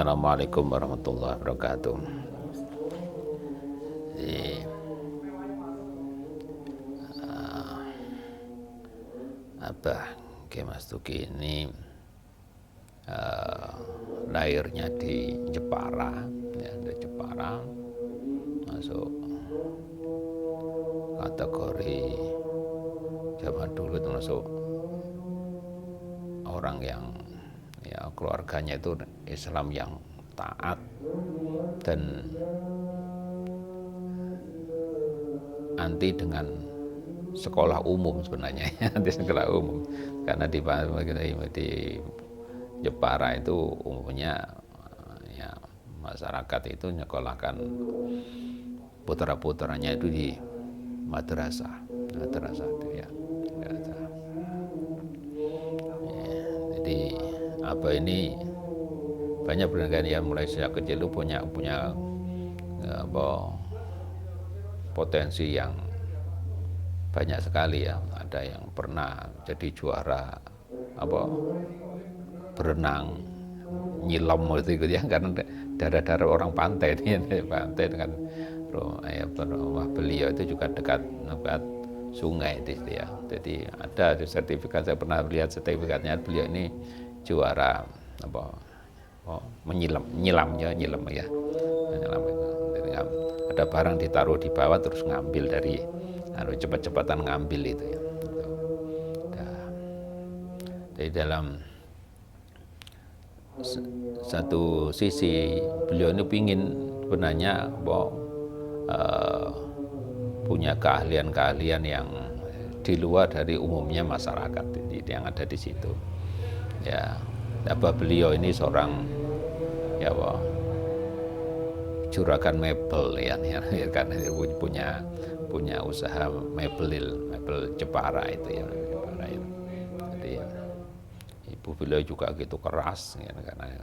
Assalamualaikum warahmatullahi wabarakatuh. Jadi, Abah Ki Mas Tuki ini lahirnya di Jepara, ya, di Jepara, masuk kategori zaman dulu termasuk orang yang ya keluarganya itu Islam yang taat dan anti dengan sekolah umum sebenarnya, anti sekolah umum, karena di Jepara itu umumnya ya masyarakat itu nyekolahkan putra-putranya itu di madrasah itu ya. Jadi apa ini banyak pendidikan yang mulai sejak kecil itu punya potensi yang banyak sekali ya. Ada yang pernah jadi juara berenang, nyilam gitu ya, karena daerah-daerah orang pantai pantai dengan rumah beliau itu juga dekat sungai di situ ya. Jadi ada sertifikat, saya pernah lihat sertifikatnya, beliau ini juara menyelam ya. Jadi, ada barang ditaruh di bawah terus ngambil dari cepat-cepatan ngambil itu ya. Jadi dalam satu sisi beliau ini pingin sebenarnya punya keahlian-keahlian yang di luar dari umumnya masyarakat yang ada di situ. Ya, beliau ini seorang juragan mebel ya, karena punya usaha mebel Jepara itu ya. Jadi ibu beliau juga gitu keras ya, karena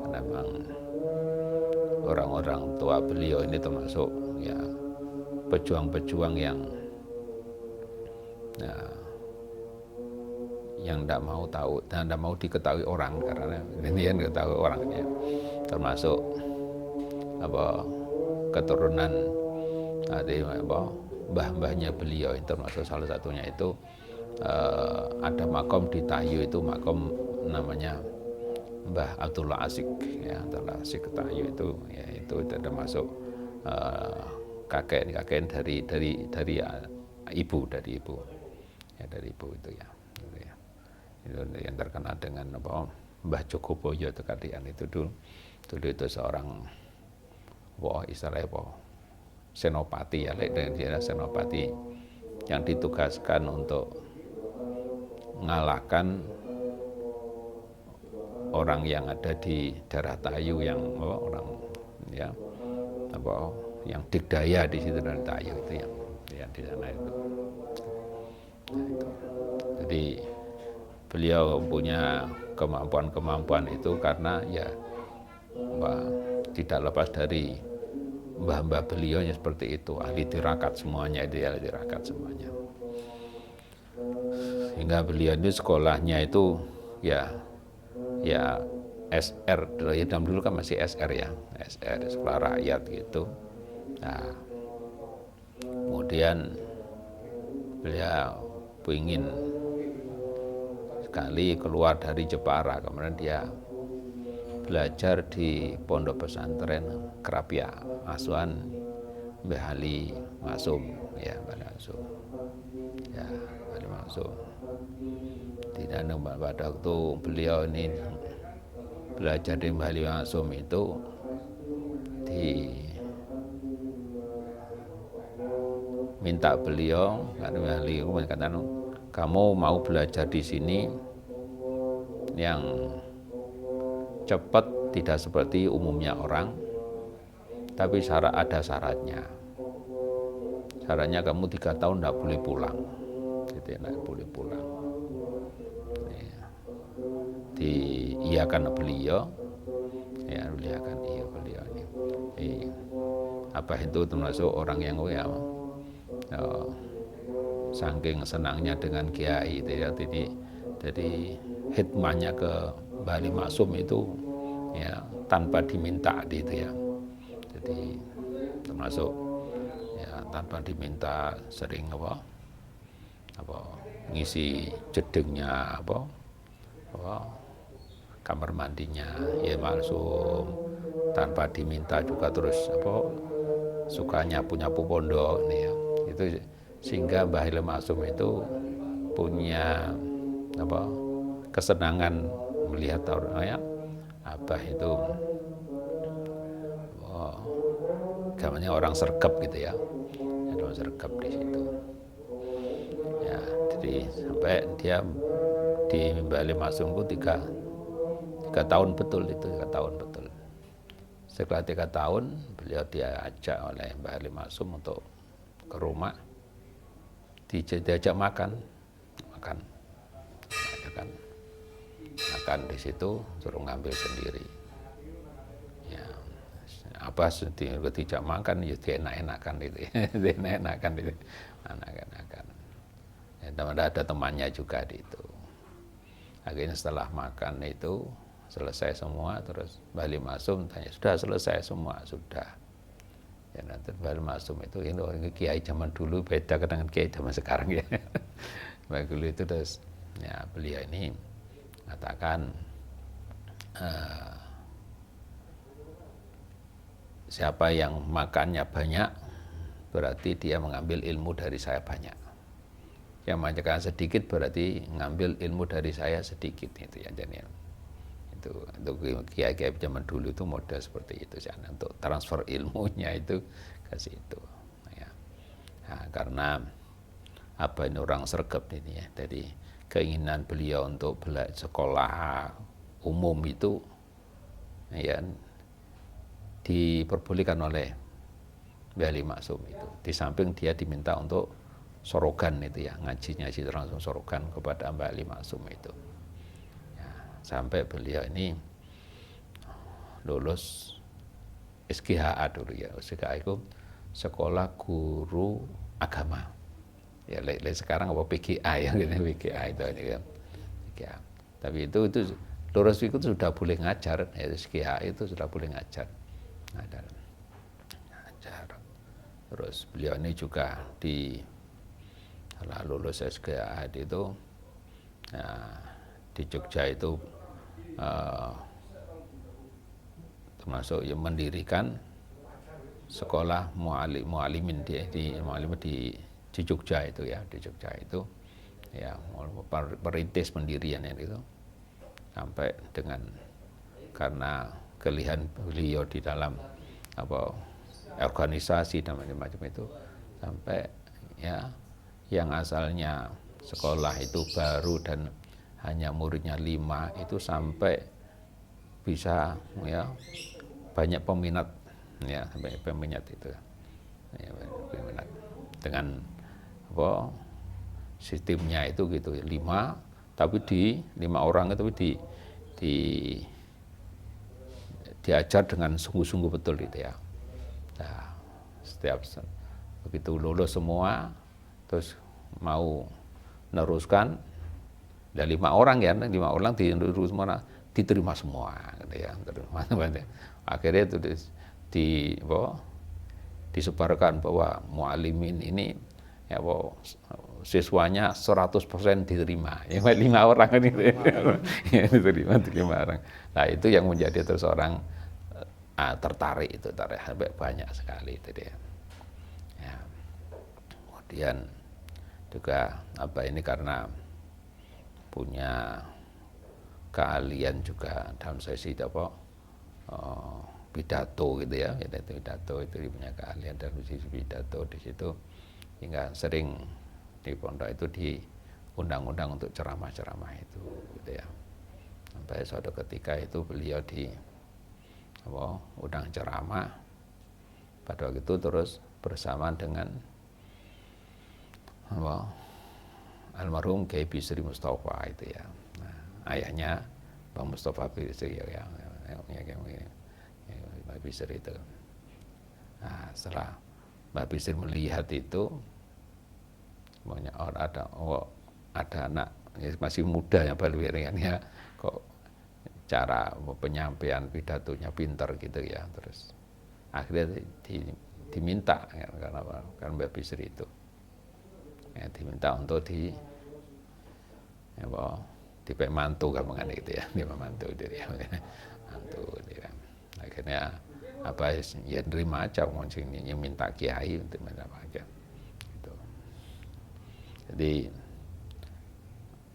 memang orang-orang tua beliau ini termasuk ya pejuang-pejuang yang tidak mau tahu dan tidak mau diketahui orang, karena ini yang diketahui orang ya, termasuk keturunan mbah-mbahnya beliau, termasuk salah satunya itu ada makom di Tahyu, itu makom namanya Mbah Abdullah Asik ya, Abdullah Asik Tahyu itu ya, itu termasuk kakek dari ibu ya, dari ibu itu ya. Itu yang terkenal dengan Mbah Jogoboyo itu kadian itu dulu itu seorang istilahnya senopati ya, dengan senopati yang ditugaskan untuk mengalahkan orang yang ada di daerah Tayu yang orang ya yang digdaya di situ dari Tayu itu yang di sana itu. Jadi beliau punya kemampuan itu karena ya tidak lepas dari mbah-mbah beliau yang seperti itu, ahli tirakat semuanya itu, ahli tirakat semuanya. Sehingga beliau itu sekolahnya itu ya SR dulu kan masih SR ya, SR sekolah rakyat gitu. Nah, kemudian beliau ingin sekali keluar dari Jepara, kemudian dia belajar di pondok pesantren Krapia asuhan Mbah Ali Maksum ya, Mbah Maksum ya, Ali Maksum. Pada waktu beliau ini belajar di Mbah Ali Maksum itu minta beliau, karena Mbah Ali mengatakan, kamu mau belajar di sini yang cepat, tidak seperti umumnya orang, tapi ada syaratnya. Syaratnya kamu 3 tahun tidak boleh pulang, gitu ya, tidak boleh pulang. Diiyakan beliau, ya beliau ini. Apa itu termasuk orang yang saking senangnya dengan kiai itu ya, jadi hikmahnya ke Mbah Ali Maksum itu ya tanpa diminta gitu ya. Jadi termasuk ya tanpa diminta sering apa ngisi jedengnya apa kamar mandinya ya maksum, tanpa diminta juga terus suka nyapu-nyapu pondok nih ya. Itu sehingga Mbah Halim Maksum itu punya kesenangan melihat orang ya Abah itu gamanya orang sergap gitu ya. Ada orang sergap di situ. Ya, jadi sampai dia di Mbah Halim Maksum itu tiga tahun betul itu, 3 tahun betul. Setelah 3 tahun beliau diajak oleh Mbah Halim Maksum untuk ke rumah, diajak makan di situ, suruh ngambil sendiri. Ya, apa tidak makan ya enak-enakan itu, enak-enakan itu, enak-enakan. Ya, ada temannya juga di itu. Akhirnya setelah makan itu selesai semua, terus Mbah Halim Maksum tanya, sudah selesai semua? Sudah. Ya, nanti Mbah Halim Maksum itu kiai zaman dulu beda dengan kiai zaman sekarang ya. Mbah dulu itu terus ya beliau ini mengatakan siapa yang makannya banyak berarti dia mengambil ilmu dari saya banyak. Yang makan sedikit berarti ngambil ilmu dari saya sedikit itu ya. Jadi itu kiai-kiai zaman dulu itu model seperti itu sih, untuk transfer ilmunya itu ke situ ya. Nah, karena ini orang sergap ini ya, jadi keinginan beliau untuk sekolah umum itu ya diperbolehkan oleh Mbah Halim Maksum itu. Di samping dia diminta untuk sorogan itu ya, ngajinya langsung sorogan kepada Mbah Halim Maksum itu. Sampai beliau ini lulus SGHA dulu ya. SGHA itu Sekolah Guru Agama. Ya, sekarang apa PGA ya, PGA itu kan. PGA. Tapi itu lulus itu sudah boleh ngajar, ya, SGHA itu sudah boleh ngajar. Ngajar. Terus beliau ini juga setelah lulus SGHA itu di Jogja itu termasuk yang mendirikan sekolah mualimin di Jogja itu ya, di Jogja itu ya perintis pendirian itu sampai dengan karena kelihan beliau di dalam organisasi dan macam-macam itu, sampai ya yang asalnya sekolah itu baru dan hanya muridnya 5 itu sampai bisa ya banyak peminat ya, sampai peminat itu ya, peminat dengan sistemnya itu gitu 5, tapi 5 orang itu diajar dengan sungguh-sungguh betul gitu ya. Nah, setiap begitu lulus semua terus mau meneruskan, ada 5 orang ya, 5 orang diterima semua gitu ya. Akhirnya itu disebarkan bahwa mualimin ini ya siswanya 100% diterima. Ya 5 orang ini ya, diterima orang. Nah, itu yang menjadi terus orang tertarik sampai banyak sekali itu dia. Ya. Kemudian juga ini karena punya keahlian juga dalam sesi pidato gitu ya, pidato itu punya keahlian dalam sisi pidato di situ, hingga sering di pondok itu diundang-undang untuk ceramah-ceramah itu gitu ya. Sampai suatu ketika itu beliau undang ceramah pada waktu itu, terus bersamaan dengan almarhum Kiai Bisri Mustafa itu ya. Nah, ayahnya Bang Mustafa Bisri ya, Mbak Bisri itu. Nah, setelah Mbak Bisri melihat itu, ada anak ya, masih muda ya, balwirannya kok cara penyampaian pidatonya pinter gitu ya, terus akhirnya diminta ya, karena Mbak Bisri itu ya, diminta untuk dipek mantu kan mengenai gitu ya, dia mantu dia mantu dia. Akhirnya apa ya nerima aja yang minta kiai untuk minta aja gitu. Jadi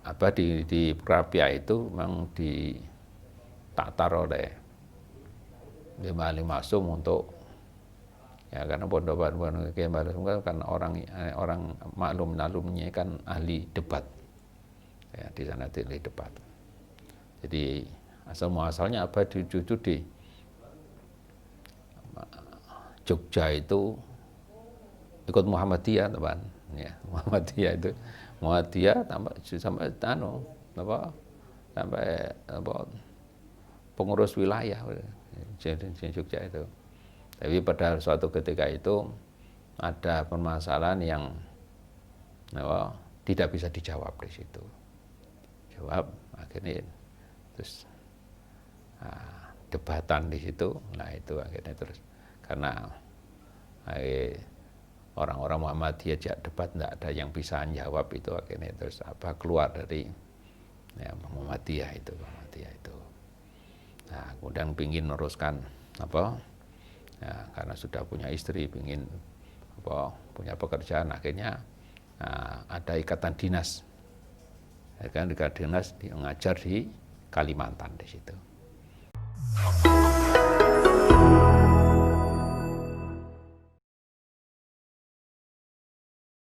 apa di Krapia itu memang ditaktar oleh Lima Masum untuk ya, karena pondok-pondok Kiai Masum kan orang maklum-maklumnya kan ahli debat ya, di sana ahli debat. Jadi asal muasalnya apa di Jogja itu ikut Muhammadiyah teman ya, Muhammadiyah sampai pengurus wilayah di Jogja itu. Tapi pada suatu ketika itu ada permasalahan yang tidak bisa dijawab di situ. Jawab akhirnya terus debatan di situ. Nah itu akhirnya terus karena orang-orang Muhammadiyah debat tidak ada yang bisa menjawab, itu akhirnya terus keluar dari ya, Muhammadiyah itu. Nah kemudian pingin meneruskan ya, karena sudah punya istri, pingin punya pekerjaan, akhirnya ada ikatan dinas. Ikatan dinas ngajar di Kalimantan di situ.